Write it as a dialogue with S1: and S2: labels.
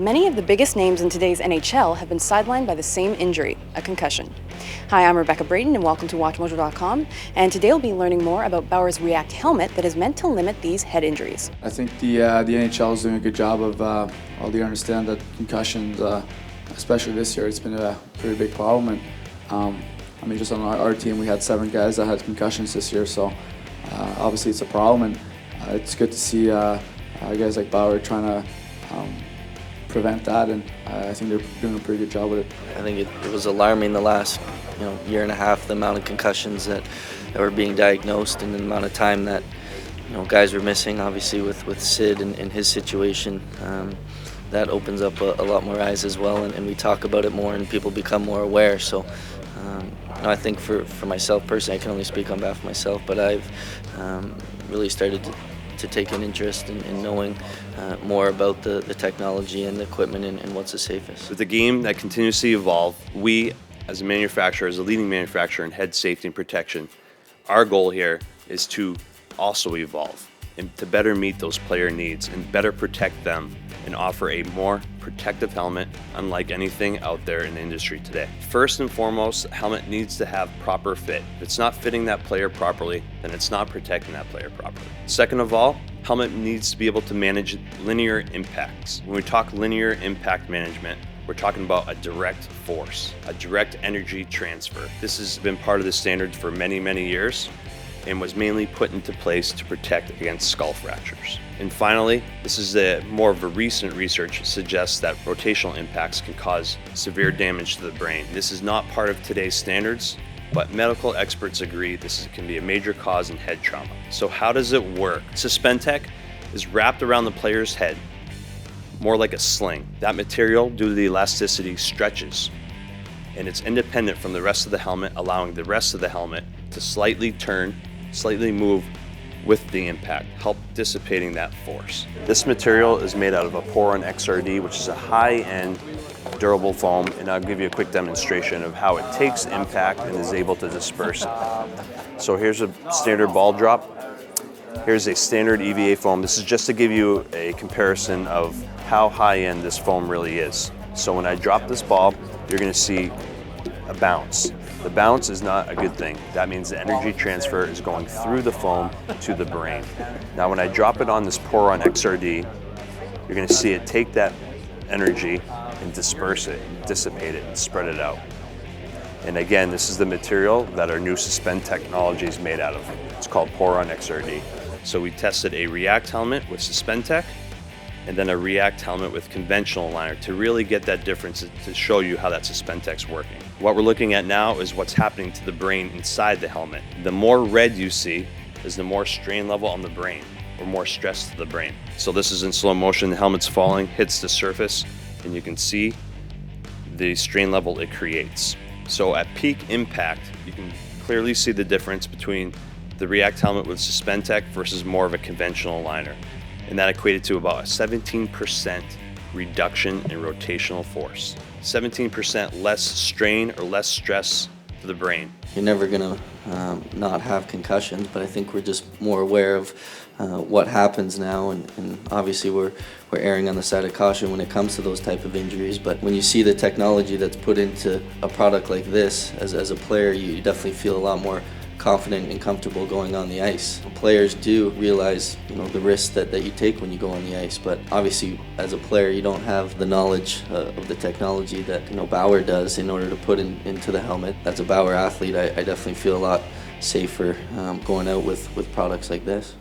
S1: Many of the biggest names in today's NHL have been sidelined by the same injury, a concussion. Hi, I'm Rebecca Brayton and welcome to WatchMojo.com, and today we'll be learning more about Bauer's RE-AKT helmet that is meant to limit these head injuries.
S2: I think the NHL is doing a good job of they understand that concussions, especially this year, it's been a pretty big problem. And just on our team, we had 7 guys that had concussions this year, so obviously it's a problem, and it's good to see guys like Bauer trying to prevent that, and I think they're doing a pretty good job with it.
S3: I think it was alarming the last year and a half, the amount of concussions that were being diagnosed and the amount of time that guys were missing. Obviously with Sid and his situation, that opens up a lot more eyes as well, and we talk about it more and people become more aware. So I think for myself personally, I can only speak on behalf of myself, but I've really started to take an interest in knowing more about the technology and the equipment and what's the safest.
S4: With a game that continuously evolves, we as a manufacturer, as a leading manufacturer in head safety and protection, our goal here is to also evolve and to better meet those player needs and better protect them and offer a more protective helmet unlike anything out there in the industry today. First and foremost, the helmet needs to have proper fit. If it's not fitting that player properly, then it's not protecting that player properly. Second of all, helmet needs to be able to manage linear impacts. When we talk linear impact management, we're talking about a direct force, a direct energy transfer. This has been part of the standards for many, many years and was mainly put into place to protect against skull fractures. And finally, this is more of a recent research suggests that rotational impacts can cause severe damage to the brain. This is not part of today's standards, but medical experts agree this can be a major cause in head trauma. So how does it work? Suspentec is wrapped around the player's head, more like a sling. That material, due to the elasticity, stretches, and it's independent from the rest of the helmet, allowing the rest of the helmet to slightly turn, slightly move with the impact, help dissipating that force. This material is made out of a Poron XRD, which is a high-end durable foam, and I'll give you a quick demonstration of how it takes impact and is able to disperse it. So here's a standard ball drop. Here's a standard EVA foam. This is just to give you a comparison of how high-end this foam really is. So when I drop this ball, you're gonna see a bounce. The bounce is not a good thing. That means the energy transfer is going through the foam to the brain. Now when I drop it on this Poron XRD, you're gonna see it take that energy and disperse it, dissipate it, and spread it out. And again, this is the material that our new suspend technology is made out of. It's called Poron XRD. So we tested a RE-AKT helmet with Suspentec and then a RE-AKT helmet with conventional liner to really get that difference, to show you how that Suspentec's working. What we're looking at now is what's happening to the brain inside the helmet. The more red you see is the more strain level on the brain, or more stress to the brain. So this is in slow motion, the helmet's falling, hits the surface, and you can see the strain level it creates. So at peak impact, you can clearly see the difference between the RE-AKT helmet with Suspentec versus more of a conventional liner. And that equated to about a 17% reduction in rotational force. 17% less strain or less stress to the brain.
S3: You're never gonna not have concussions, but I think we're just more aware of what happens now, and obviously we're erring on the side of caution when it comes to those type of injuries. But when you see the technology that's put into a product like this, as a player, you definitely feel a lot more confident and comfortable going on the ice. Players do realize the risks that you take when you go on the ice, but obviously as a player you don't have the knowledge of the technology that Bauer does in order to put into the helmet. As a Bauer athlete, I definitely feel a lot safer going out with products like this.